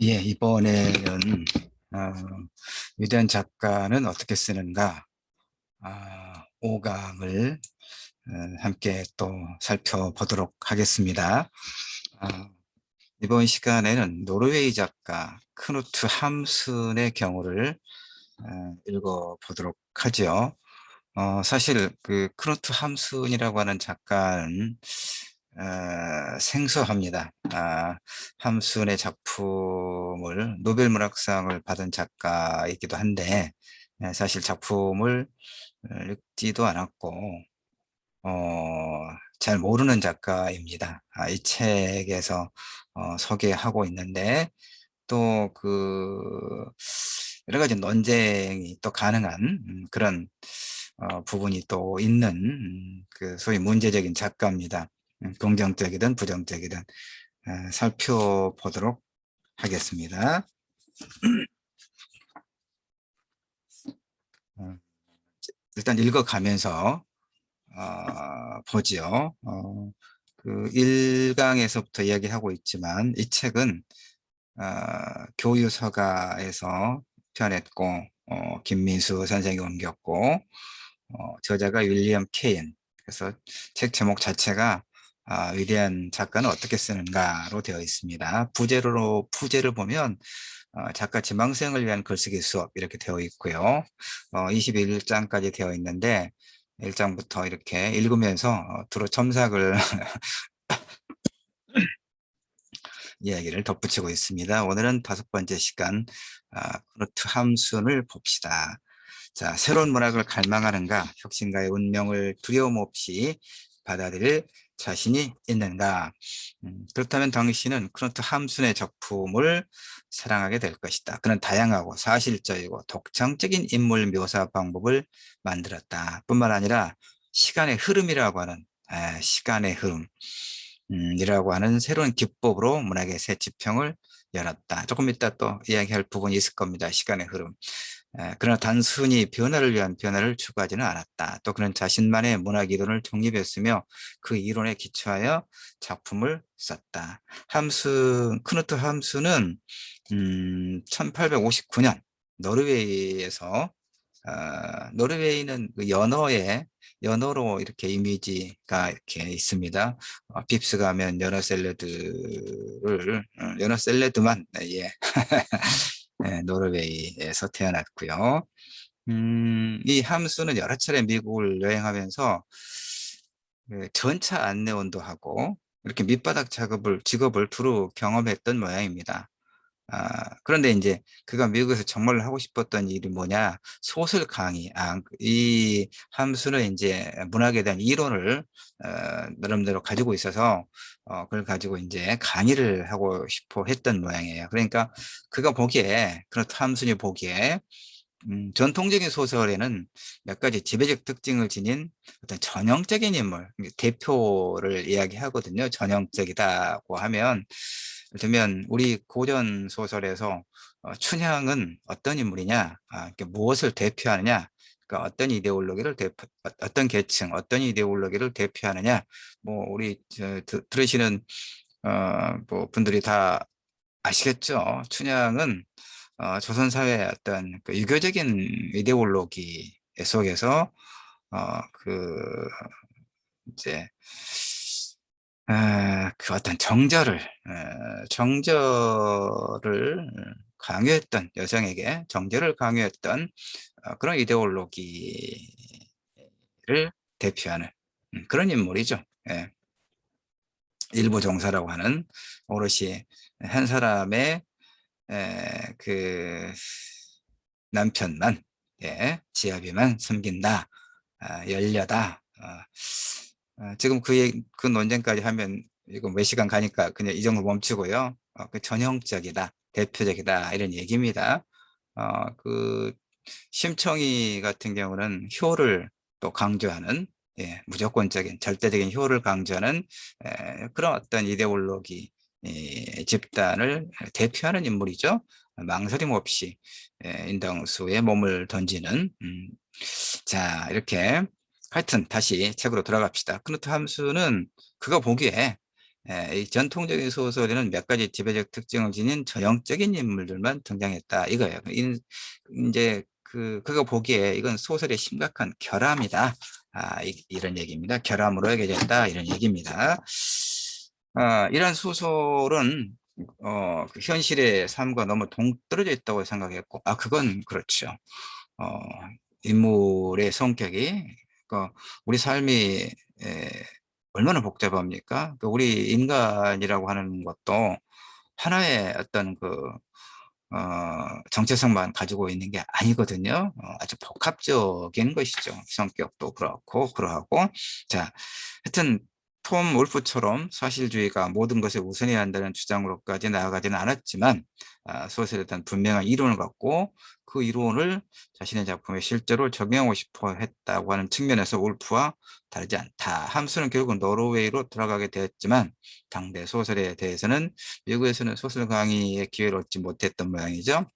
예, 이번에는 어, 위대한 작가는 어떻게 쓰는가 5강을 함께 또 살펴보도록 하겠습니다. 아, 이번 시간에는 노르웨이 작가 크누트 함순의 경우를 읽어보도록 하죠. 사실 그 크누트 함순이라고 하는 작가는 생소합니다. 함순의 작품을 노벨문학상을 받은 작가이기도 한데 사실 작품을 읽지도 않았고 잘 모르는 작가입니다. 이 책에서 소개하고 있는데 또 그 여러 가지 논쟁이 또 가능한 그런 부분이 또 있는 그 소위 문제적인 작가입니다. 긍정적이든 부정적이든 살펴보도록 하겠습니다. 어, 일단 읽어가면서 보지요. 그 1강에서부터 이야기하고 있지만 이 책은 교유서가에서 편했고 김민수 선생이 옮겼고 저자가 윌리엄 케인. 그래서 책 제목 자체가 위대한 작가는 어떻게 쓰는가로 되어 있습니다. 부제를 보면 작가 지망생을 위한 글쓰기 수업 이렇게 되어 있고요. 21장까지 되어 있는데 1장부터 이렇게 읽으면서 두루 첨삭을 이야기를 덧붙이고 있습니다. 오늘은 5번째 시간 크루트 함순을 봅시다. 자, 새로운 문학을 갈망하는가, 혁신가의 운명을 두려움 없이 받아들일 자신이 있는가. 그렇다면 당신은 크루트 함순의 작품을 사랑하게 될 것이다. 그는 다양하고 사실적이고 독창적인 인물 묘사 방법을 만들었다. 뿐만 아니라 시간의 흐름이라고 하는 시간의 흐름 이라고 하는 새로운 기법으로 문학의 새 지평을 열었다. 조금 이따 또 이야기할 부분이 있을 겁니다. 시간의 흐름. 그러나 단순히 변화를 위한 변화를 추구하지는 않았다. 또 그는 자신만의 문학 이론을 정립했으며 그 이론에 기초하여 작품을 썼다. 크누트 함수는 1859년 노르웨이에서 노르웨이는 그 연어로 이렇게 이미지가 이렇게 있습니다. 빕스 가면 연어 샐러드만, 예. 네, 노르웨이에서 태어났고요. 이 함수는 여러 차례 미국을 여행하면서 그 전차 안내원도 하고 이렇게 밑바닥 직업을 두루 경험했던 모양입니다. 그런데 이제 그가 미국에서 정말 하고 싶었던 일이 뭐냐? 소설 강의. 이 함수는 이제 문학에 대한 이론을 나름대로 가지고 있어서 그걸 가지고 이제 강의를 하고 싶어 했던 모양이에요. 그러니까 그가 보기에, 그렇다 함순이 보기에 전통적인 소설에는 몇 가지 지배적 특징을 지닌 어떤 전형적인 인물, 대표를 이야기하거든요. 전형적이다고 하면, 예를 들면 우리 고전 소설에서 춘향은 어떤 인물이냐, 무엇을 대표하느냐, 그러니까 어떤 이데올로기를 어떤 계층, 어떤 이데올로기를 대표하느냐, 뭐 우리 들으시는 뭐 분들이 다 아시겠죠. 춘향은 조선 사회의 어떤 그 유교적인 이데올로기 속에서 그 이제 그 어떤 정절을 강요했던, 여성에게 정절을 강요했던 그런 이데올로기를 대표하는 그런 인물이죠. 예. 일부 종사라고 하는 오롯이 한 사람의 그 남편만, 예, 지아비만 섬긴다, 열려다. 지금 그 논쟁까지 하면 이거 몇 시간 가니까 그냥 이 정도 멈추고요. 그 전형적이다, 대표적이다 이런 얘기입니다. 그 심청이 같은 경우는 효를 또 강조하는, 예, 무조건적인 절대적인 효를 강조하는 그런 어떤 이데올로기 집단을 대표하는 인물이죠. 망설임 없이 인당수에 몸을 던지는. 자, 이렇게 하여튼 다시 책으로 돌아갑시다. 크누트 함수는 그가 보기에 이 전통적인 소설에는 몇 가지 지배적 특징을 지닌 전형적인 인물들만 등장했다 이거예요. 이제 그가 보기에 이건 소설의 심각한 결함이다. 이런 얘기입니다. 결함으로 여겨졌다 이런 얘기입니다. 이런 소설은 그 현실의 삶과 너무 동떨어져 있다고 생각했고, 그건 그렇죠. 어, 인물의 성격이, 우리 삶이 얼마나 복잡합니까? 우리 인간이라고 하는 것도 하나의 어떤 정체성만 가지고 있는 게 아니거든요. 아주 복합적인 것이죠. 성격도 그렇고, 그러하고. 자, 하여튼, 톰 울프처럼 사실주의가 모든 것을 우선해야 한다는 주장으로까지 나아가지는 않았지만, 소설에 대한 분명한 이론을 갖고 그 이론을 자신의 작품에 실제로 적용하고 싶어 했다고 하는 측면에서 울프와 다르지 않다. 함수는 결국 노르웨이로 돌아가게 되었지만, 당대 소설에 대해서는 미국에서는 소설 강의의 기회를 얻지 못했던 모양이죠.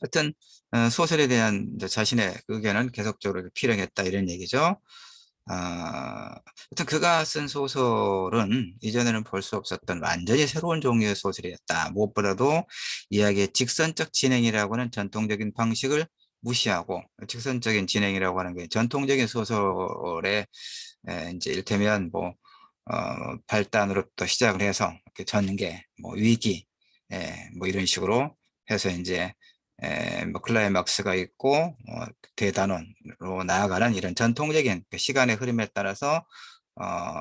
하여튼 소설에 대한 자신의 의견은 계속적으로 필요했다 이런 얘기죠. 하여튼 그가 쓴 소설은 이전에는 볼 수 없었던 완전히 새로운 종류의 소설이었다. 무엇보다도 이야기의 직선적 진행이라고 하는 전통적인 방식을 무시하고, 직선적인 진행이라고 하는 게 전통적인 소설의 이제 일테면 발단으로부터 시작을 해서 이렇게 전개, 위기, 뭐 이런 식으로 해서 이제 클라이막스가 있고 대단원으로 나아가는 이런 전통적인 그 시간의 흐름에 따라서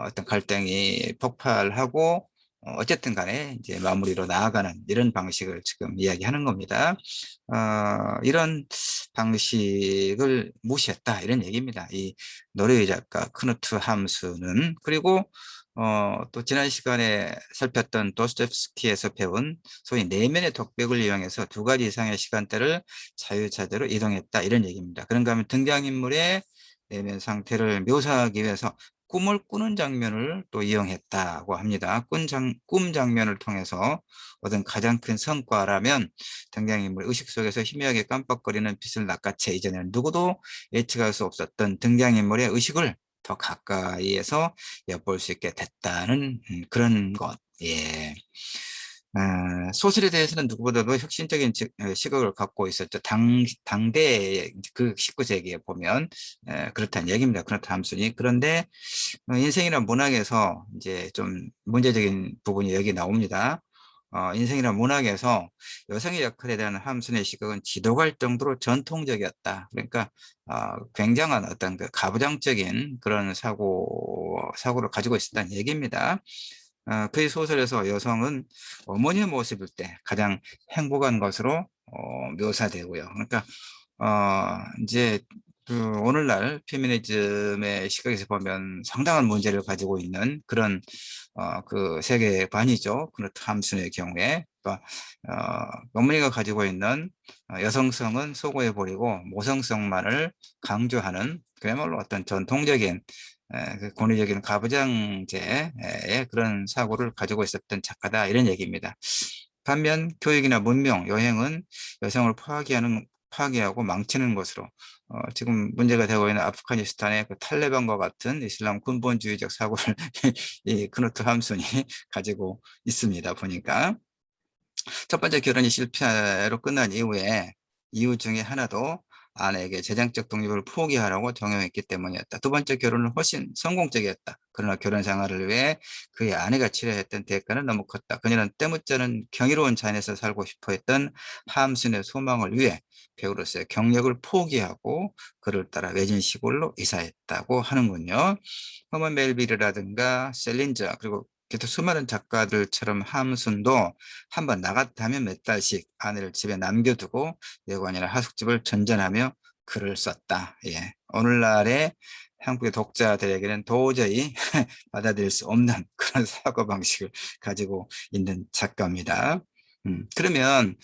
어떤 갈등이 폭발하고 어쨌든 간에 이제 마무리로 나아가는 이런 방식을 지금 이야기하는 겁니다. 이런 방식을 무시했다 이런 얘기입니다. 이 노르웨이 작가 크누트 함수는. 그리고 또 지난 시간에 살폈던 도스토옙스키에서 배운 소위 내면의 독백을 이용해서 두 가지 이상의 시간대를 자유자재로 이동했다 이런 얘기입니다. 그런가 하면 등장인물의 내면 상태를 묘사하기 위해서 꿈을 꾸는 장면을 또 이용했다고 합니다. 꿈 장면을 통해서 얻은 가장 큰 성과라면 등장인물 의식 속에서 희미하게 깜빡거리는 빛을 낚아채 이전에는 누구도 예측할 수 없었던 등장인물의 의식을 더 가까이에서 엿볼 수 있게 됐다는 그런 것. 예. 소설에 대해서는 누구보다도 혁신적인 시각을 갖고 있었죠. 당대의 그 19세기에 보면 그렇다는 얘기입니다. 그렇다 함수니. 그런데 인생이란 문학에서 이제 좀 문제적인 부분이 여기 나옵니다. 인생이란 문학에서 여성의 역할에 대한 함순의 시각은 지도갈 정도로 전통적이었다. 그러니까 굉장한 어떤 그 가부장적인 그런 사고를 가지고 있었다는 얘기입니다. 그의 소설에서 여성은 어머니의 모습일 때 가장 행복한 것으로 묘사되고요. 그러니까 이제 오늘날 페미니즘의 시각에서 보면 상당한 문제를 가지고 있는 그런 그 세계관이죠. 그렇다 함순의 경우에. 그러니까 어머니가 가지고 있는 여성성은 소고해 버리고 모성성만을 강조하는 그야말로 어떤 전통적인 그 권위적인 가부장제의 그런 사고를 가지고 있었던 작가다 이런 얘기입니다. 반면 교육이나 문명, 여행은 여성을 파괴하고 망치는 것으로 지금 문제가 되고 있는 아프가니스탄의 그 탈레반과 같은 이슬람 근본주의적 사고를 이 크누트 함순이 가지고 있습니다. 보니까 첫 번째 결혼이 실패로 끝난 이후에 이유 중에 하나도 아내에게 재정적 독립을 포기하라고 종용했기 때문이었다. 두 번째 결혼은 훨씬 성공적이었다. 그러나 결혼 생활을 위해 그의 아내가 치러했던 대가는 너무 컸다. 그녀는 때묻지않은 경이로운 자연에서 살고 싶어 했던 함순의 소망을 위해 배우로서의 경력을 포기하고 그를 따라 외진 시골로 이사했다고 하는군요. 허먼 멜빌이라든가 셀린저 그리고 또 수많은 작가들처럼 함순도 한번 나갔다면 몇 달씩 아내를 집에 남겨두고 여관이나 하숙집을 전전하며 글을 썼다. 예. 오늘날의 한국의 독자들에게는 도저히 받아들일 수 없는 그런 사고방식을 가지고 있는 작가입니다. 그러면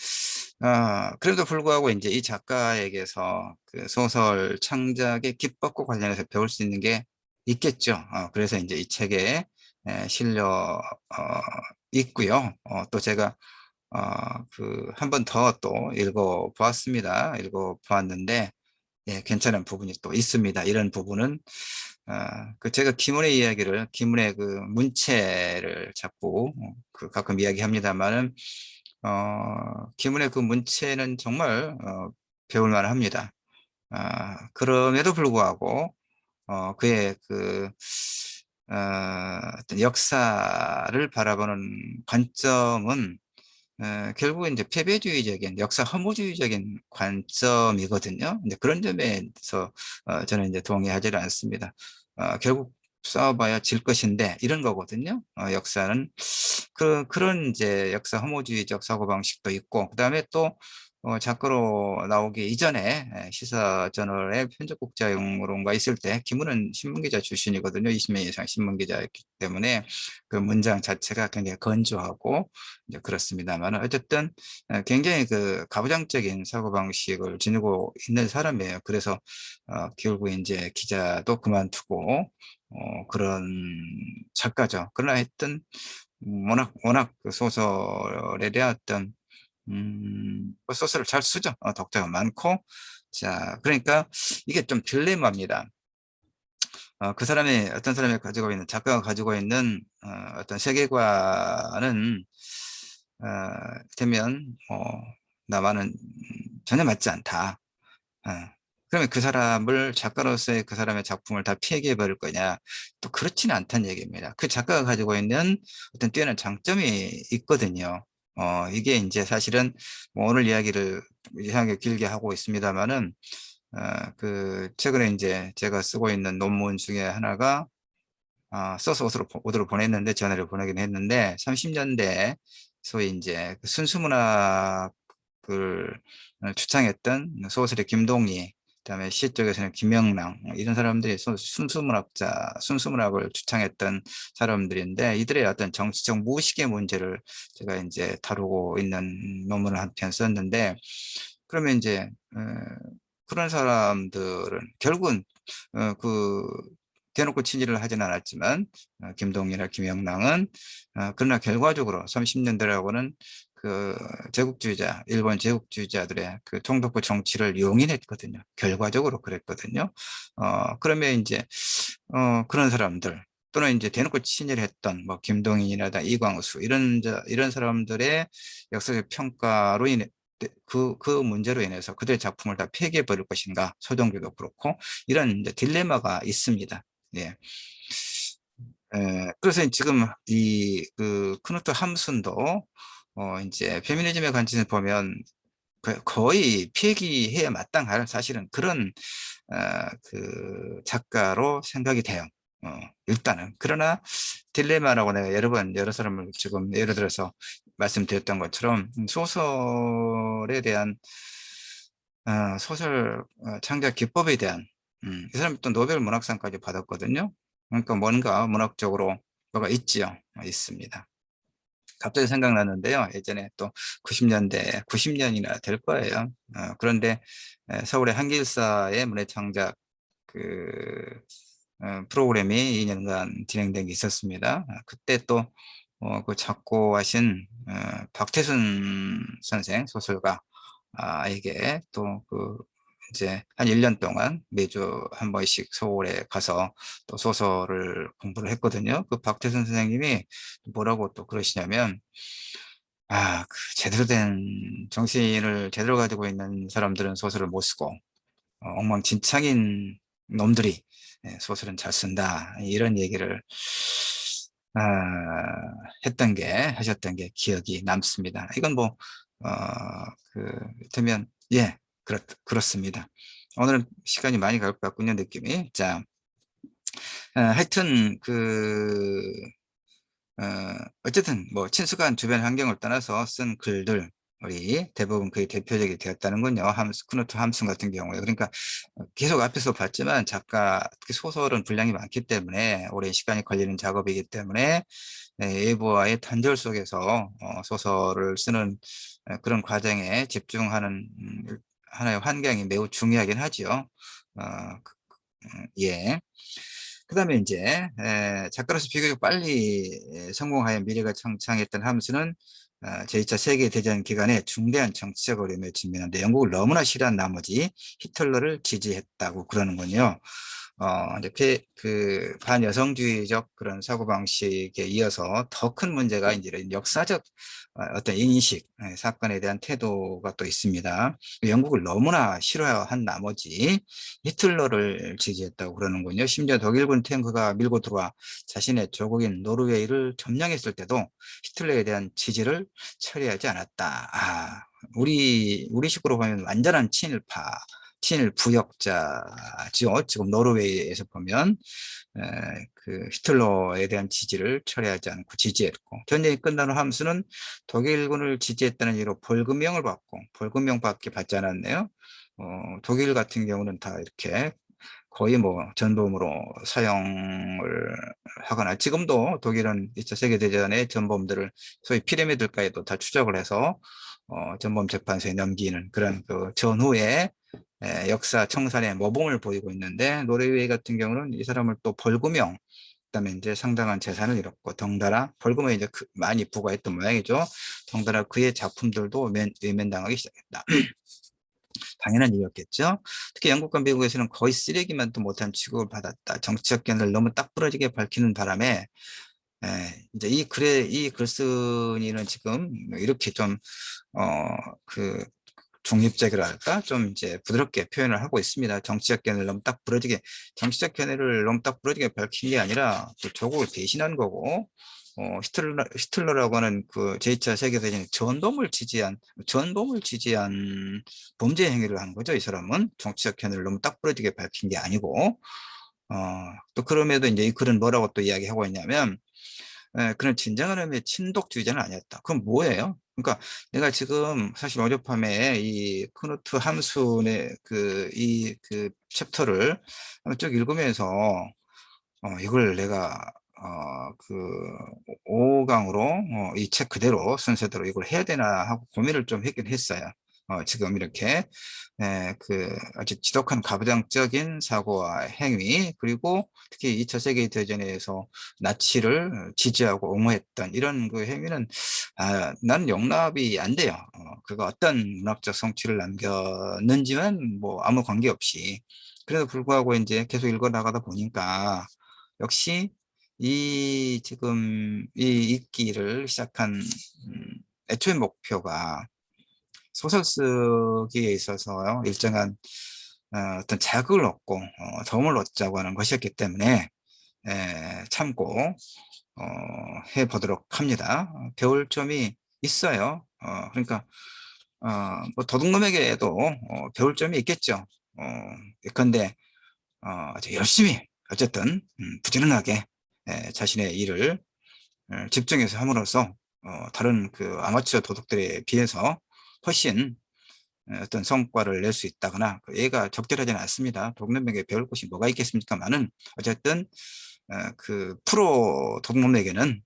그래도 불구하고 이제 이 작가에게서 그 소설 창작의 기법과 관련해서 배울 수 있는 게 있겠죠. 그래서 이제 이 책에 실려 있고요. 또 제가 한 번 더 또 읽어보았습니다. 읽어보았는데 예, 괜찮은 부분이 또 있습니다. 이런 부분은 그 제가 김은의 이야기를 김은의 그 문체를 자꾸 그 가끔 이야기합니다만은 김은의 그 문체는 정말 배울 만합니다. 그럼에도 불구하고 그의 그 어떤 역사를 바라보는 관점은 결국 이제 패배주의적인 역사 허무주의적인 관점이거든요. 근데 그런 점에서 저는 이제 동의하지는 않습니다. 결국 싸워봐야 질 것인데 이런 거거든요. 역사는 그런 이제 역사 허무주의적 사고방식도 있고 그다음에 또 작가로 나오기 이전에 시사저널의 편집국장으로인가 있을 때 김은은 신문기자 출신이거든요. 20년 이상 신문기자였기 때문에 그 문장 자체가 굉장히 건조하고 이제 그렇습니다만 어쨌든 굉장히 그 가부장적인 사고방식을 지니고 있는 사람이에요. 그래서 결국 이제 기자도 그만두고 그런 작가죠. 그러나 하여튼 워낙 그 소설에 대한 어떤 그 소설을 잘 쓰죠. 독자가 많고. 자, 그러니까 이게 좀 딜레마입니다. 그 사람이 어떤 사람이 가지고 있는 작가가 가지고 있는 어떤 세계관은 되면 나와는 전혀 맞지 않다. 어, 그러면 그 사람을 작가로서의 그 사람의 작품을 다 폐기해 버릴 거냐? 또 그렇지는 않다는 얘기입니다. 그 작가가 가지고 있는 어떤 뛰어난 장점이 있거든요. 이게 이제 사실은 뭐 오늘 이야기를 이상하게 길게 하고 있습니다만은 그 최근에 이제 제가 쓰고 있는 논문 중에 하나가 써서 오도록 보냈는데 전화를 보내긴 했는데 30년대 소위 이제 그 순수문학을 주창했던 소설의 김동희 그다음에 시 쪽에서는 김영랑 이런 사람들이 순수문학을 주창했던 사람들인데 이들의 어떤 정치적 무의식의 문제를 제가 이제 다루고 있는 논문을 한 편 썼는데 그러면 이제 그런 사람들은 결국은 그 대놓고 친일을 하진 않았지만 김동희나 김영랑은 그러나 결과적으로 30년대라고는 그 제국주의자 일본 제국주의자들의 그 총독부 정치를 용인했거든요. 결과적으로 그랬거든요. 그러면 이제 그런 사람들 또는 이제 대놓고 친일했던 뭐 김동인이나 이광수 이런 사람들의 역사적 평가로 인해 그 문제로 인해서 그들의 작품을 다 폐기해 버릴 것인가 서정규도 그렇고 이런 이제 딜레마가 있습니다. 예. 그래서 지금 이 그 크누트 함순도 이제 페미니즘의 관점에서 보면 거의 폐기해야 마땅할 사실은 그런 그 작가로 생각이 돼요. 일단은 그러나 딜레마라고 내가 여러 사람을 지금 예를 들어서 말씀드렸던 것처럼 소설에 대한 소설 창작 기법에 대한 이 사람이 또 노벨 문학상까지 받았거든요. 그러니까 뭔가 문학적으로 뭐가 있지요. 있습니다. 갑자기 생각났는데요. 예전에 또 90년대, 90년이나 될 거예요. 그런데 서울의 한길사의 문예창작 그 프로그램이 2년간 진행된 게 있었습니다. 그때 또 그 작고하신 박태순 선생 소설가에게 또 그 이제 한 1년 동안 매주 한 번씩 서울에 가서 또 소설을 공부를 했거든요. 그 박태순 선생님이 뭐라고 또 그러시냐면 그 제대로 된 정신을 제대로 가지고 있는 사람들은 소설을 못 쓰고 엉망진창인 놈들이 소설은 잘 쓴다. 이런 얘기를 아, 하셨던 게 기억이 남습니다. 이건 뭐, 되면, 예, 그렇습니다. 오늘은 시간이 많이 갈 것 같군요, 느낌이. 자, 하여튼, 어쨌든 뭐 친숙한 주변 환경을 떠나서 쓴 글들 이 대부분 거의 대표적이 되었다는군요. 크누트 함슨 같은 경우에. 그러니까 계속 앞에서 봤지만 작가, 특히 소설은 분량이 많기 때문에 오랜 시간이 걸리는 작업이기 때문에 일부와의 단절 속에서 소설을 쓰는 그런 과정에 집중하는 하나의 환경이 매우 중요하긴 하죠. 예. 그다음에 이제 작가로서 비교적 빨리 성공하여 미래가 창창했던 함수는 제2차 세계대전 기간에 중대한 정치적 어려움에 직면한데 영국을 너무나 싫어한 나머지 히틀러를 지지했다고 그러는군요. 이제 그 반여성주의적 그런 사고방식에 이어서 더 큰 문제가 이제 이런 역사적 어떤 인식, 사건에 대한 태도가 또 있습니다. 영국을 너무나 싫어한 나머지 히틀러를 지지했다고 그러는군요. 심지어 독일군 탱크가 밀고 들어와 자신의 조국인 노르웨이를 점령했을 때도 히틀러에 대한 지지를 처리하지 않았다. 우리식으로 보면 완전한 친일 부역자죠. 지금 노르웨이에서 보면 그 히틀러에 대한 지지를 철회하지 않고 지지했고, 전쟁이 끝난 후 함수는 독일군을 지지했다는 이유로 벌금형을 받고, 벌금형밖에 받지 않았네요. 독일 같은 경우는 다 이렇게 거의 뭐 전범으로 사용을 하거나, 지금도 독일은 2차 세계대전의 전범들을 소위 피라미드가에도 다 추적을 해서 전범 재판소에 넘기는 그런 그 전후에 역사 청산의 모범을 보이고 있는데, 노르웨이 같은 경우는 이 사람을 또 벌금형, 그다음에 이제 상당한 재산을 잃었고, 덩달아 벌금을 이제 많이 부과했던 모양이죠. 덩달아 그의 작품들도 외면당하기 시작했다. 당연한 일이었겠죠. 특히 영국과 미국에서는 거의 쓰레기만 도 못한 취급을 받았다. 정치적 견해를 너무 딱 부러지게 밝히는 바람에 이제 이 글쓴이는 지금 이렇게 좀 그 중립적이랄까 좀 이제 부드럽게 표현을 하고 있습니다. 정치적 견해를 너무 딱 부러지게 밝힌 게 아니라 그 조국을 배신한 거고, 히틀러라고 하는 그 제2차 세계대전의 전범을 지지한 범죄 행위를 한 거죠. 이 사람은 정치적 견해를 너무 딱 부러지게 밝힌 게 아니고, 또 그럼에도 이제 이 글은 뭐라고 또 이야기하고 있냐면, 그런 진정한 의미의 친독주의자는 아니었다. 그럼 뭐예요? 그러니까 내가 지금 사실 어젯밤에 이 크누트 함순의 그 챕터를 한번 쭉 읽으면서 이걸 내가 그 5강으로 이 책 그대로 순서대로 이걸 해야 되나 하고 고민을 좀 했긴 했어요. 지금 이렇게 그 아주 지독한 가부장적인 사고와 행위, 그리고 특히 2차 세계대전에서 나치를 지지하고 옹호했던 이런 그 행위는 나는 용납이 안 돼요. 그가 어떤 문학적 성취를 남겼는지는 뭐 아무 관계없이. 그래도 불구하고 이제 계속 읽어나가다 보니까 역시 지금 이 읽기를 시작한 애초의 목표가 소설 쓰기에 있어서요, 일정한 어떤 자극을 얻고 도움을 얻자고 하는 것이었기 때문에 참고 해보도록 합니다. 배울 점이 있어요. 그러니까 뭐 도둑놈에게도 배울 점이 있겠죠. 예컨대 아주 열심히 어쨌든 부지런하게 자신의 일을 집중해서 함으로써 다른 그 아마추어 도둑들에 비해서 훨씬 어떤 성과를 낼 수 있다거나, 얘가 적절하지는 않습니다. 도둑놈에게 배울 것이 뭐가 있겠습니까만은 어쨌든 그 프로 도둑놈에게는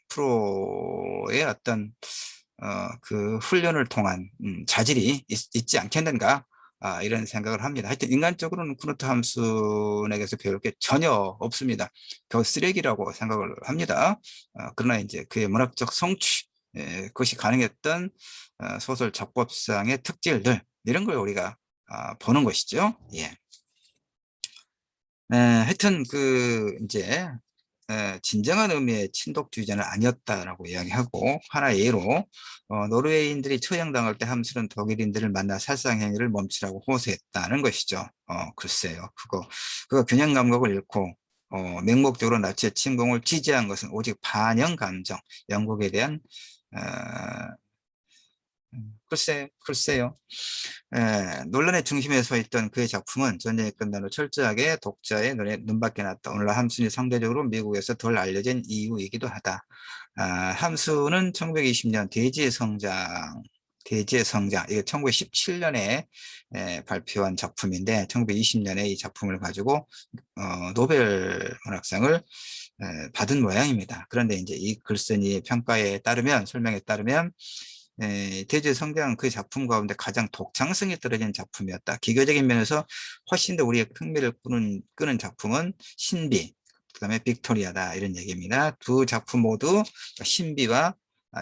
프로의 어떤 그 훈련을 통한 자질이 있지 않겠는가, 이런 생각을 합니다. 하여튼 인간적으로는 쿠누트 함순에게서 배울 게 전혀 없습니다. 겨우 쓰레기라고 생각을 합니다. 그러나 이제 그의 문학적 성취, 그것이 가능했던 소설 작법상의 특질들, 이런 걸 우리가 보는 것이죠. 예. 하여튼 그 이제 진정한 의미의 친독주의자는 아니었다라고 이야기하고, 하나의 예로 노르웨이인들이 처형당할 때 함수는 독일인들을 만나 살상행위를 멈추라고 호소했다는 것이죠. 글쎄요, 그거 균형 감각을 잃고 맹목적으로 나치의 침공을 지지한 것은 오직 반영 감정, 영국에 대한 어, 글쎄요. 논란의 중심에 서 있던 그의 작품은 전쟁이 끝난 후 철저하게 독자의 눈밖에 났다. 오늘날 함순이 상대적으로 미국에서 덜 알려진 이유이기도 하다. 함순은 1920년 대지의 성장, 이게 1917년에 발표한 작품인데, 1920년에 이 작품을 가지고 노벨 문학상을 받은 모양입니다. 그런데 이제 이 글쓴이의 평가에 따르면, 설명에 따르면 대지의 성장은 그 작품 가운데 가장 독창성이 떨어진 작품이었다. 기교적인 면에서 훨씬 더 우리의 흥미를 끄는 작품은 신비, 그다음에 빅토리아다, 이런 얘기입니다. 두 작품 모두 신비와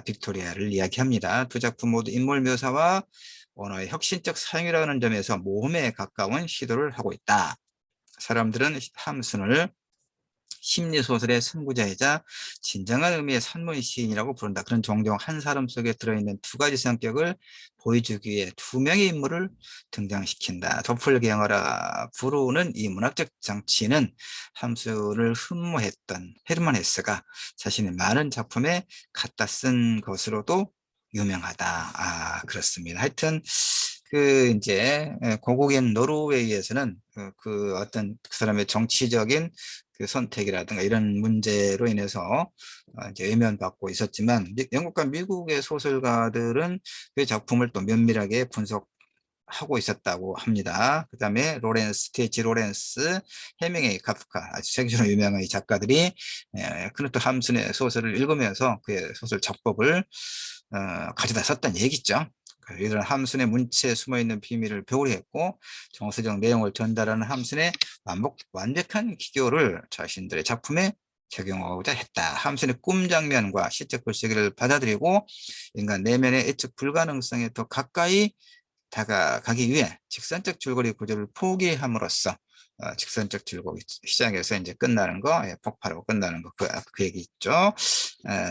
빅토리아를 이야기합니다. 두 작품 모두 인물 묘사와 언어의 혁신적 사용이라는 점에서 모험에 가까운 시도를 하고 있다. 사람들은 함순을 심리소설의 선구자이자 진정한 의미의 산문 시인이라고 부른다. 그런 종종 한 사람 속에 들어있는 두 가지 성격을 보여주기 위해 두 명의 인물을 등장시킨다. 도플갱어라 부르는 이 문학적 장치는 함수를 흠모했던 헤르만 헤스가 자신의 많은 작품에 갖다 쓴 것으로도 유명하다. 그렇습니다. 하여튼 이제 고국인 노르웨이에서는 그 어떤 그 사람의 정치적인 그 선택이라든가 이런 문제로 인해서 이제 외면받고 있었지만 영국과 미국의 소설가들은 그 작품을 또 면밀하게 분석하고 있었다고 합니다. 그 다음에 T.H. 로렌스, 해밍웨이, 카프카 아주 세계적으로 유명한 이 작가들이 크누트 함순의 소설을 읽으면서 그의 소설 작법을 가져다 썼다는 얘기죠. 이런 함순의 문체에 숨어있는 비밀을 표현했고 정서적 내용을 전달하는 함순의 완벽한 기교를 자신들의 작품에 적용하고자 했다. 함순의 꿈 장면과 시적 글쓰기를 받아들이고 인간 내면의 예측 불가능성에 더 가까이 다가가기 위해 직선적 줄거리 구조를 포기함으로써 직선적 줄거리 시작해서 이제 끝나는 거, 폭발하고 끝나는 거, 그 얘기 있죠.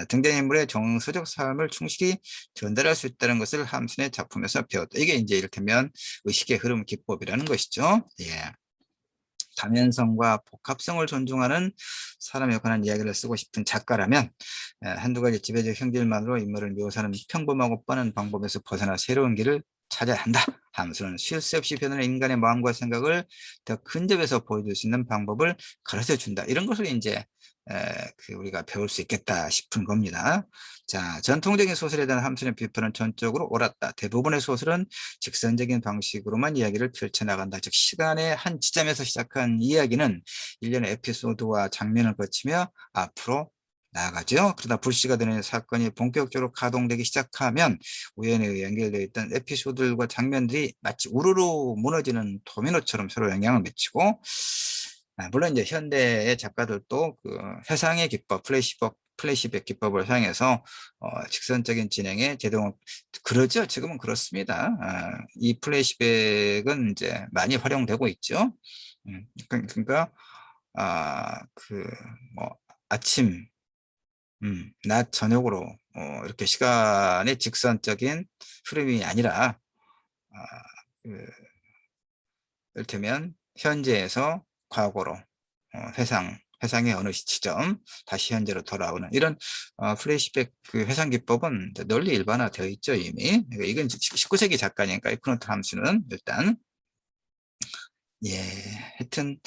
등장인물의 정서적 삶을 충실히 전달할 수 있다는 것을 함순의 작품에서 배웠다. 이게 이제 이를테면 의식의 흐름 기법이라는 것이죠. 예. 다면성과 복합성을 존중하는 사람에 관한 이야기를 쓰고 싶은 작가라면 한두 가지 지배적 형질만으로 인물을 묘사하는 평범하고 뻔한 방법에서 벗어나 새로운 길을 찾아야 한다. 함수는 쉴 새 없이 변하는 인간의 마음과 생각을 더 근접해서 보여줄 수 있는 방법을 가르쳐 준다. 이런 것을 이제 우리가 배울 수 있겠다 싶은 겁니다. 자, 전통적인 소설에 대한 함수의 비판은 전적으로 옳았다. 대부분의 소설은 직선적인 방식으로만 이야기를 펼쳐나간다. 즉 시간의 한 지점에서 시작한 이야기는 일련의 에피소드와 장면을 거치며 앞으로 나아가죠. 그러다 불씨가 되는 사건이 본격적으로 가동되기 시작하면 우연에 의해 연결되어 있던 에피소드들과 장면들이 마치 우르르 무너지는 도미노처럼 서로 영향을 미치고 물론 이제 현대의 작가들도 그 회상의 기법, 플래시백 기법을 사용해서 직선적인 진행에 제동 그러죠. 지금은 그렇습니다. 이 플래시백은 이제 많이 활용되고 있죠. 그러니까 뭐 아침, 낮, 저녁으로 이렇게 시간의 직선적인 흐름이 아니라 아, 그, 이를테면 현재에서 과거로 회상의 어느 시점 다시 현재로 돌아오는 이런 플래시백 그 회상 기법은 널리 일반화되어 있죠 이미. 그러니까 이건 19세기 작가니까 크노트 함수는 일단 하여튼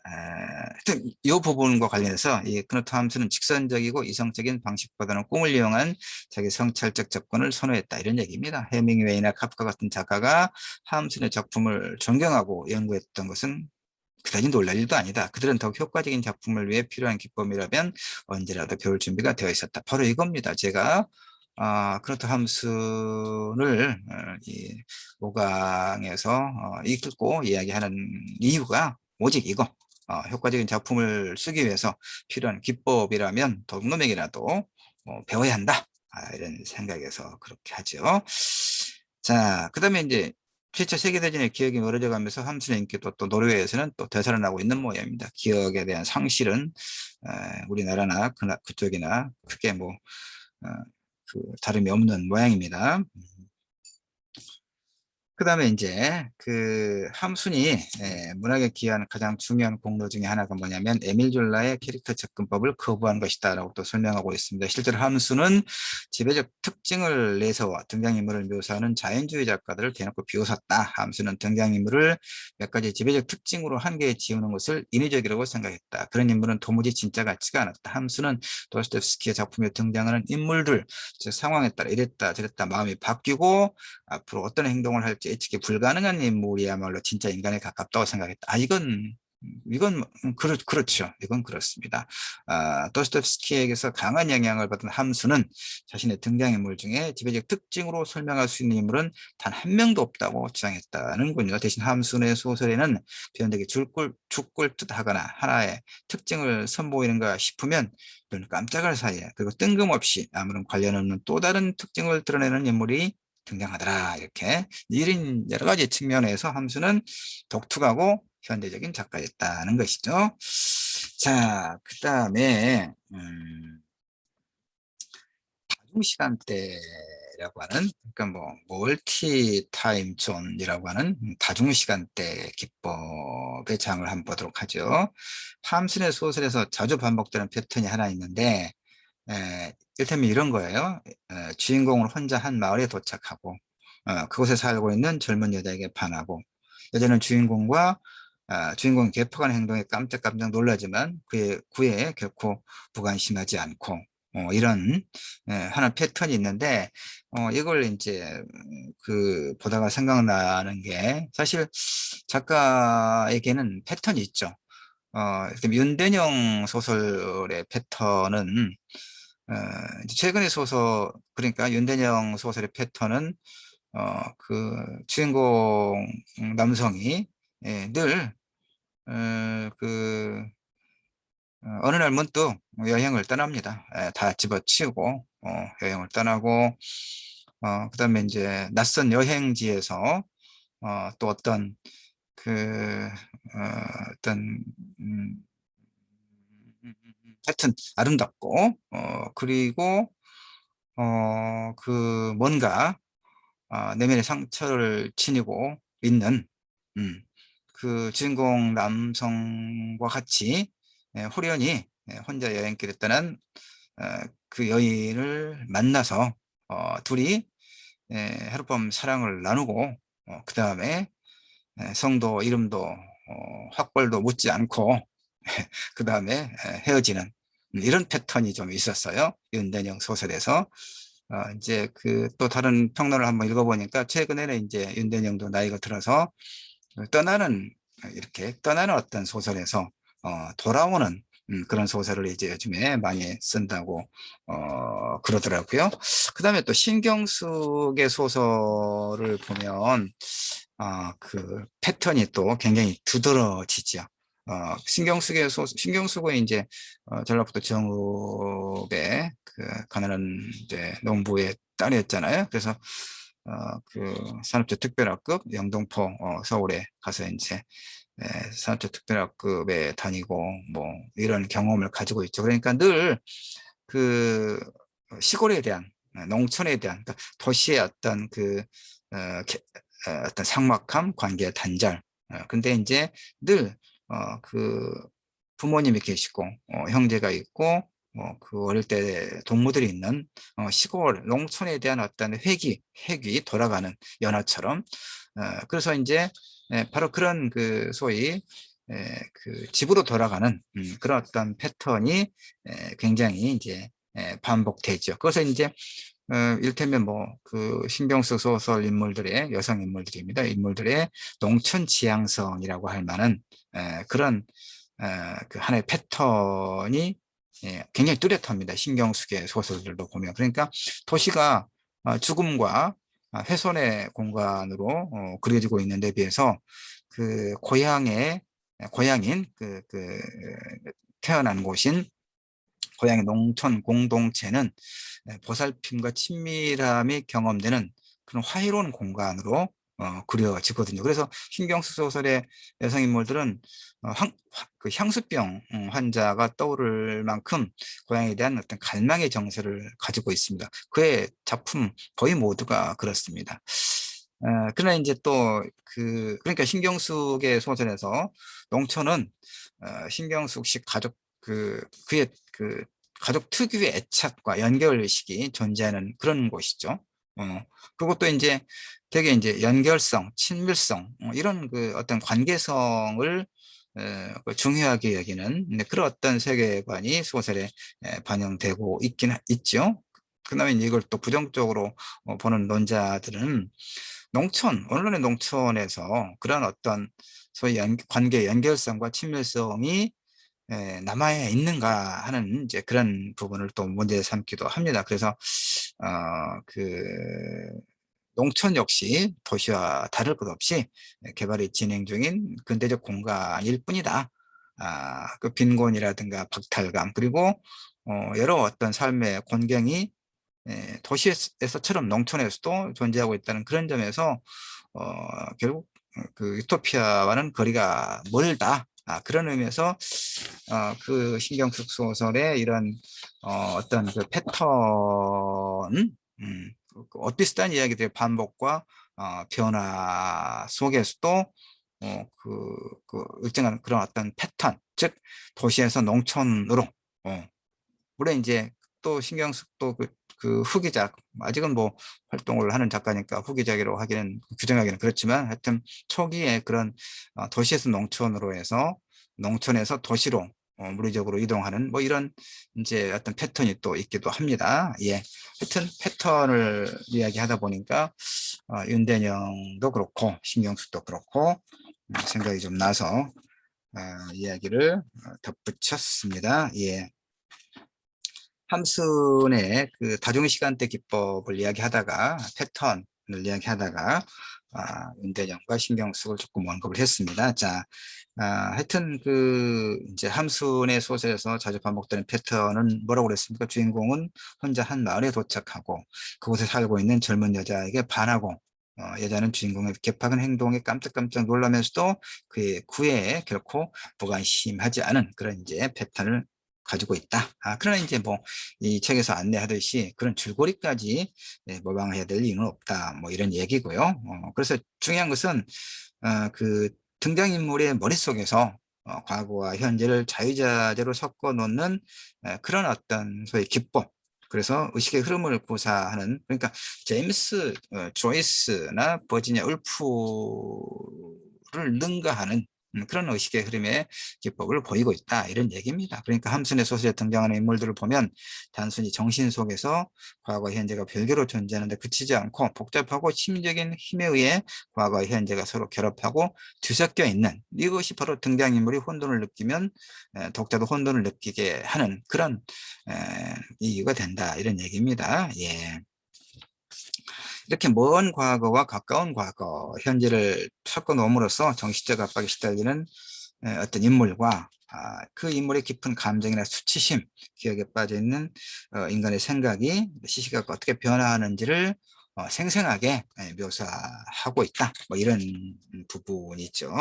하여튼 이 부분과 관련해서 이 크노트 함수는 직선적이고 이성적인 방식보다는 꿈을 이용한 자기 성찰적 접근을 선호했다 이런 얘기입니다. 해밍웨이나 카프카 같은 작가가 함수의 작품을 존경하고 연구했던 것은 그다지 놀랄 일도 아니다. 그들은 더욱 효과적인 작품을 위해 필요한 기법이라면 언제라도 배울 준비가 되어 있었다. 바로 이겁니다. 제가 크노트 함수를 이 5강에서 읽고 이야기하는 이유가 오직 이거 효과적인 작품을 쓰기 위해서 필요한 기법이라면 더욱 놈에게라도 배워야 한다. 이런 생각에서 그렇게 하죠. 자, 그 다음에 이제 7차 세계대전의 기억이 멀어져 가면서 함수의 인기도 또 노르웨이에서는 또 되살아나고 있는 모양입니다. 기억에 대한 상실은 우리나라나 그쪽이나 크게 다름이 없는 모양입니다. 그 다음에 이제 그 함순이 문학에 기여하는 가장 중요한 공로 중에 하나가 뭐냐면 에밀 졸라의 캐릭터 접근법을 거부한 것이다 라고 또 설명하고 있습니다. 실제로 함순은 지배적 특징을 내세워 등장인물을 묘사하는 자연주의 작가들을 대놓고 비웃었다. 함순은 등장인물을 몇 가지 지배적 특징으로 한계에 지우는 것을 인위적이라고 생각했다. 그런 인물은 도무지 진짜 같지가 않았다. 함순은 도스토옙스키의 작품에 등장하는 인물들, 즉 상황에 따라 이랬다 저랬다 마음이 바뀌고 앞으로 어떤 행동을 할지 예측이 불가능한 인물이야말로 진짜 인간에 가깝다고 생각했다. 이건 이건 그렇죠. 이건 그렇습니다. 도스토옙스키에게서 강한 영향을 받은 함수는 자신의 등장인물 중에 지배적 특징으로 설명할 수 있는 인물은 단 한 명도 없다고 주장했다는군요. 대신 함수의 소설에는 변덕이 죽골 듯하거나 하나의 특징을 선보이는가 싶으면 깜짝할 사이에 그리고 뜬금없이 아무런 관련 없는 또 다른 특징을 드러내는 인물이 등장하더라. 이렇게 이런 여러 가지 측면에서 함수는 독특하고 현대적인 작가였다는 것이죠. 자, 그 다음에 다중시간대라고 하는, 그러니까 뭐 멀티 타임 존이라고 하는 다중시간대 기법의 장을 한번 보도록 하죠. 함슨의 소설에서 자주 반복되는 패턴이 하나 있는데, 이를테면 이런 거예요. 주인공은 혼자 한 마을에 도착하고 그곳에 살고 있는 젊은 여자에게 반하고, 여자는 주인공이 개포하는 행동에 깜짝깜짝 놀라지만 그의 구애에 결코 무관심하지 않고, 이런 하나 패턴이 있는데, 이걸 이제 보다가 생각나는 게, 사실 작가에게는 패턴이 있죠. 이렇게 윤대영 소설의 패턴은, 이제 최근의 소설, 그러니까 윤대영 소설의 패턴은 주인공 남성이 늘 어느 날 문득 여행을 떠납니다. 다 집어치우고 여행을 떠나고, 그다음에 이제 낯선 여행지에서 또 그 어떤 음, 하여튼 아름답고, 그리고 뭔가 내면의 상처를 지니고 있는 그 주인공 남성과 같이 호련히 혼자 여행길에 떠난 그 여인을 만나서 둘이 하룻밤 사랑을 나누고, 그 다음에 성도 이름도 확벌도 묻지 않고 그 다음에 헤어지는 이런 패턴이 좀 있었어요. 윤대영 소설에서. 이제 또 다른 평론을 한번 읽어보니까 최근에는 이제 윤대영도 나이가 들어서 이렇게 떠나는 어떤 소설에서 돌아오는 그런 소설을 이제 요즘에 많이 쓴다고 그러더라고요. 그 다음에 또 신경숙의 소설을 보면 그 패턴이 또 굉장히 두드러지죠. 신경숙은 이제 전라북도 정읍의 가난한 이제 농부의 딸이었잖아요. 그래서 산업재 특별학급 영등포 서울에 가서 이제 산업재 특별학급에 다니고 뭐 이런 경험을 가지고 있죠. 그러니까 늘 그 시골에 대한, 농촌에 대한, 그러니까 도시의 어떤 어떤 삭막함, 관계의 단절. 근데 이제 늘 부모님이 계시고 형제가 있고 어릴 때 동무들이 있는 시골 농촌에 대한 어떤 회귀 돌아가는 연화처럼, 그래서 이제 바로 그런 소위 집으로 돌아가는 그런 어떤 패턴이 굉장히 이제 반복되죠. 그래서 이제 이를테면 신경수 소설 인물들의 여성 인물들입니다. 인물들의 농촌 지향성이라고 할 만한 그런 그 하나의 패턴이 굉장히 뚜렷합니다. 신경숙의 소설들도 보면. 그러니까 도시가 죽음과 훼손의 공간으로 그려지고 있는 데 비해서 고향인 태어난 곳인 고향의 농촌 공동체는 보살핌과 친밀함이 경험되는 그런 화이로운 공간으로 그려지거든요. 그래서 신경수 소설의 여성인물들은 향수병 환자가 떠오를 만큼 고향에 대한 어떤 갈망의 정서를 가지고 있습니다. 그의 작품 거의 모두가 그렇습니다. 그러나 이제 그러니까 신경숙의 소설에서 농촌은 신경숙식 가족, 그의 가족 특유의 애착과 연결의식이 존재하는 그런 곳이죠. 그것도 이제 되게 이제 연결성, 친밀성, 이런 어떤 관계성을 중요하게 여기는 그런 어떤 세계관이 소설에 반영되고 있긴 있죠. 그다음에 이걸 또 부정적으로 보는 논자들은 오늘날의 농촌에서 그런 어떤 소위 관계 연결성과 친밀성이 남아 있는가 하는 이제 그런 부분을 또 문제 삼기도 합니다. 그래서 그 농촌 역시 도시와 다를 것 없이 개발이 진행 중인 근대적 공간일 뿐이다. 그 빈곤이라든가 박탈감, 그리고 여러 어떤 삶의 곤경이 도시에서처럼 농촌에서도 존재하고 있다는 그런 점에서 결국 그 유토피아와는 거리가 멀다. 그런 의미에서 그 신경숙 소설의 이런 어떤 그 패턴, 그 비슷한 이야기들의 반복과 변화 속에서도 일정한 그런 어떤 패턴, 즉 도시에서 농촌으로, 물론 이제 또 신경숙도 그 후기작, 아직은 뭐 활동을 하는 작가니까 후기작이라고 하기는, 규정하기는 그렇지만, 하여튼 초기에 그런 도시에서 농촌으로 해서 농촌에서 도시로 물리적으로 이동하는 뭐 이런 이제 어떤 패턴이 또 있기도 합니다. 예. 하여튼 패턴을 이야기하다 보니까 윤대영도 그렇고 신경숙도 그렇고 생각이 좀 나서 이야기를 덧붙였습니다. 예. 함순의 그 다중시간대 기법을 이야기하다가 패턴을 이야기하다가 윤대영과 신경숙을 조금 언급을 했습니다. 자, 하여튼 그 이제 함순의 소설에서 자주 반복되는 패턴은 뭐라고 그랬습니까? 주인공은 혼자 한 마을에 도착하고 그곳에 살고 있는 젊은 여자에게 반하고 여자는 주인공의 개팍한 행동에 깜짝깜짝 놀라면서도 그의 구애에 결코 무관심하지 않은 그런 이제 패턴을 가지고 있다. 그러나 이제 뭐 이 책에서 안내하듯이 그런 줄거리까지 모방해야 될 이유는 없다. 뭐 이런 얘기고요. 그래서 중요한 것은 그 등장인물의 머릿속에서 과거와 현재를 자유자재로 섞어 놓는 그런 어떤 소위 기법. 그래서 의식의 흐름을 구사하는, 그러니까 제임스 조이스나 버지니아 울프를 능가하는 그런 의식의 흐름의 기법을 보이고 있다, 이런 얘기입니다. 그러니까 함순의 소설에 등장하는 인물들을 보면 단순히 정신 속에서 과거 현재가 별개로 존재하는데 그치지 않고 복잡하고 심리적인 힘에 의해 과거와 현재가 서로 결합하고 뒤섞여 있는, 이것이 바로 등장인물이 혼돈을 느끼면 독자도 혼돈을 느끼게 하는 그런 이유가 된다, 이런 얘기입니다. 예. 이렇게 먼 과거와 가까운 과거, 현재를 섞어 놓음으로써 정신적 압박에 시달리는 어떤 인물과 그 인물의 깊은 감정이나 수치심, 기억에 빠져 있는 인간의 생각이 시시각각 어떻게 변화하는지를 생생하게 묘사하고 있다. 뭐 이런 부분이 있죠.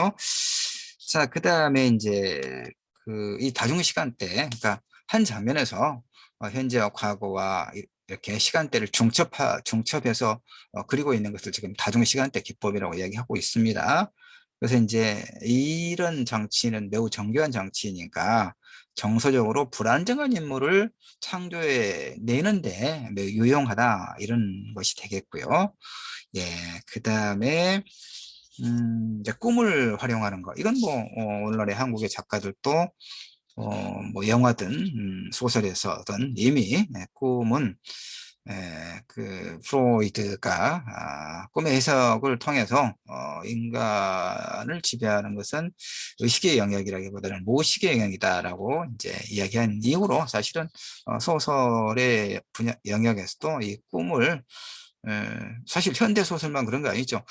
자, 그 다음에 이제 이 다중시간대, 그러니까 한 장면에서 현재와 과거와 이렇게 시간대를 중첩해서 그리고 있는 것을 지금 다중시간대 기법이라고 이야기하고 있습니다. 그래서 이제 이런 장치는 매우 정교한 장치니까 정서적으로 불안정한 인물을 창조해 내는데 매우 유용하다, 이런 것이 되겠고요. 예, 그 다음에 이제 꿈을 활용하는 거. 이건 뭐 오늘날의 한국의 작가들도 뭐 영화든 소설에서든 이미 꿈은 그 프로이드가 꿈의 해석을 통해서 인간을 지배하는 것은 의식의 영역이라기보다는 무의식의 영역이다라고 이제 이야기한 이후로 사실은 소설의 분야 영역에서도 이 꿈을 사실 현대 소설만 그런 거 아니죠.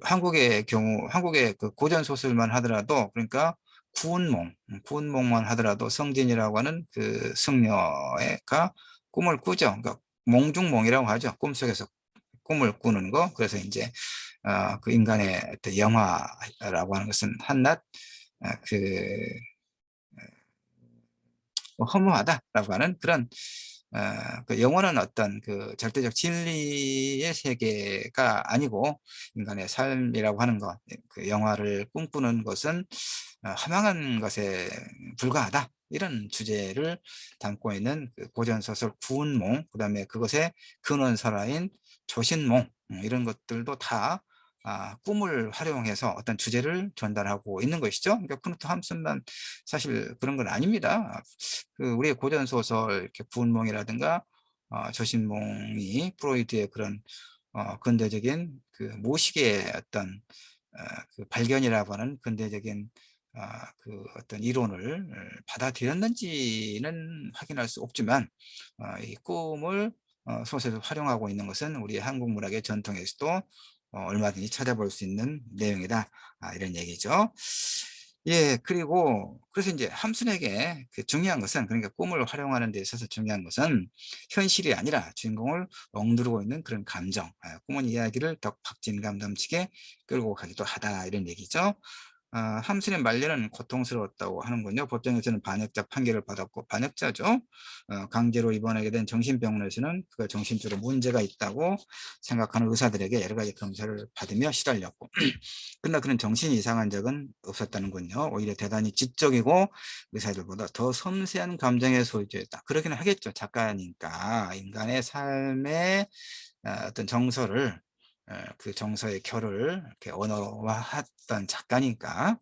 한국의 경우, 한국의 그 고전 소설만 하더라도, 그러니까 구운몽만 하더라도 성진이라고 하는 그 승려가 꿈을 꾸죠. 그러니까 몽중몽이라고 하죠. 꿈속에서 꿈을 꾸는 거. 그래서 이제 그 인간의 어떤 영화라고 하는 것은 한낱 그 허무하다라고 하는 그런 그 영원한 어떤 그 절대적 진리의 세계가 아니고 인간의 삶이라고 하는 것, 그 영화를 꿈꾸는 것은 허망한 것에 불과하다, 이런 주제를 담고 있는 그 고전소설 구운몽, 그다음에 그것의 근원설화인 조신몽, 이런 것들도 다 꿈을 활용해서 어떤 주제를 전달하고 있는 것이죠. 그러니까 크누트 함슨만 사실 그런 건 아닙니다. 그 우리의 고전 소설 이렇게 구운몽이라든가 조신몽이 프로이드의 그런 근대적인 그 무의식의 어떤 그 발견이라고 하는 근대적인 그 어떤 이론을 받아들였는지는 확인할 수 없지만 이 꿈을 소설에서 활용하고 있는 것은 우리 한국 문학의 전통에서도 얼마든지 찾아볼 수 있는 내용이다. 이런 얘기죠. 예, 그리고 그래서 이제 함순에게 그 중요한 것은, 그러니까 꿈을 활용하는 데 있어서 중요한 것은 현실이 아니라 주인공을 억누르고 있는 그런 감정, 꿈은 이야기를 더 박진감 넘치게 끌고 가기도 하다, 이런 얘기죠. 함순의 말년은 고통스러웠다고 하는군요. 법정에서는 반역자 판결을 받았고, 반역자죠. 강제로 입원하게 된 정신병원에서는 그가 정신적으로 문제가 있다고 생각하는 의사들에게 여러 가지 검사를 받으며 시달렸고, 그러나 그는 정신이 이상한 적은 없었다는군요. 오히려 대단히 지적이고 의사들보다 더 섬세한 감정에 소유주였다. 그러기는 하겠죠. 작가니까 인간의 삶의 어떤 정서를, 그 정서의 결을 이렇게 언어화했던 작가니까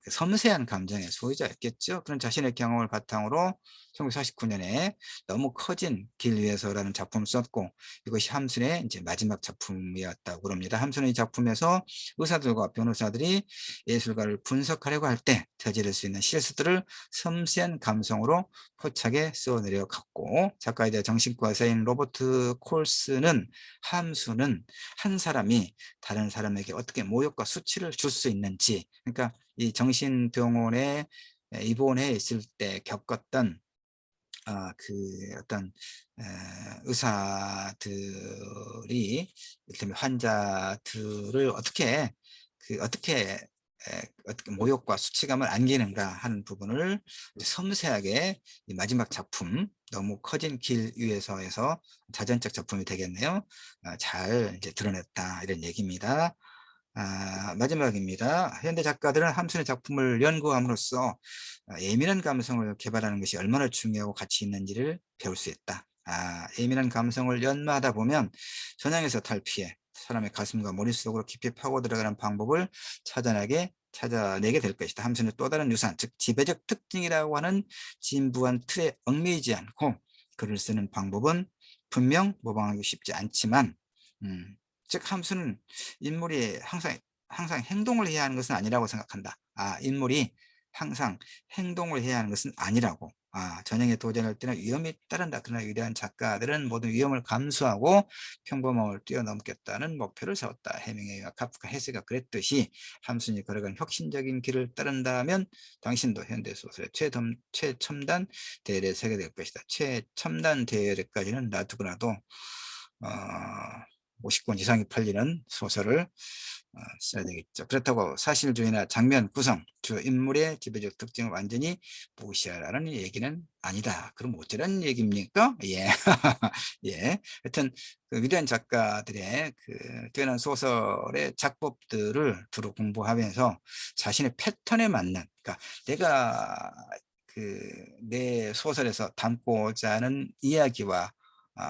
그 섬세한 감정의 소유자였겠죠. 그런 자신의 경험을 바탕으로 1949년에 너무 커진 길 위에서라는 작품을 썼고, 이것이 함순의 이제 마지막 작품이었다고 그럽니다. 함순의 이 작품에서 의사들과 변호사들이 예술가를 분석하려고 할 때 저지를 수 있는 실수들을 섬세한 감성으로 포착해 써내려 갔고, 작가이자 정신과 의사인 로버트 콜스는 함순은 한 사람이 다른 사람에게 어떻게 모욕과 수치를 줄 수 있는지, 그러니까 이 정신병원에 입원해 있을 때 겪었던 그 어떤 의사들이 이를테면 환자들을 어떻게 모욕과 수치감을 안기는가 하는 부분을 섬세하게 이 마지막 작품 너무 커진 길 위에서에서 자전적 작품이 되겠네요. 잘 이제 드러냈다, 이런 얘기입니다. 마지막입니다. 현대 작가들은 함순의 작품을 연구함으로써 예민한 감성을 개발하는 것이 얼마나 중요하고 가치 있는지를 배울 수 있다. 예민한 감성을 연마하다 보면 전향에서 탈피해 사람의 가슴과 머릿속으로 깊이 파고 들어가는 방법을 찾아내게 될 것이다. 함순의 또 다른 유산, 즉 지배적 특징이라고 하는 진부한 틀에 얽매이지 않고 글을 쓰는 방법은 분명 모방하기 쉽지 않지만, 즉 함수는 인물이 항상 행동을 해야 하는 것은 아니라고 생각한다. 인물이 항상 행동을 해야 하는 것은 아니라고. 전형에 도전할 때는 위험이 따른다. 그러나 위대한 작가들은 모든 위험을 감수하고 평범함을 뛰어넘겠다는 목표를 세웠다. 해밍웨이와 카프카, 헤세가 그랬듯이 함순이 걸어간 혁신적인 길을 따른다면 당신도 현대소설의 최첨단 대열에 서게 될 것이다. 최첨단 대열에까지는 놔두고라도 50권 이상이 팔리는 소설을 써야 되겠죠. 그렇다고 사실주의나 장면 구성, 주 인물의 지배적 특징을 완전히 무시하라는 얘기는 아니다. 그럼 어쩌라는 얘기입니까? 예. 예. 하여튼 그 위대한 작가들의 그 뛰어난 소설의 작법들을 두루 공부하면서 자신의 패턴에 맞는, 그러니까 내가 내 소설에서 담고자 하는 이야기와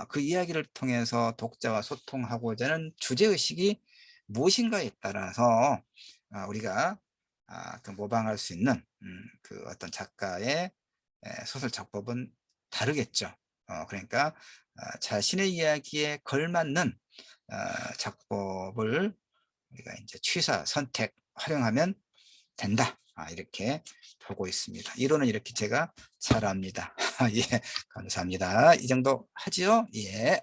그 이야기를 통해서 독자와 소통하고자 하는 주제의식이 무엇인가에 따라서 우리가 그 모방할 수 있는 그 어떤 작가의 소설 작법은 다르겠죠. 그러니까 자신의 이야기에 걸맞는 작법을 우리가 이제 취사, 선택, 활용하면 된다. 이렇게 보고 있습니다. 이론은 이렇게 제가 잘 압니다. 예, 감사합니다. 이 정도 하죠? 예.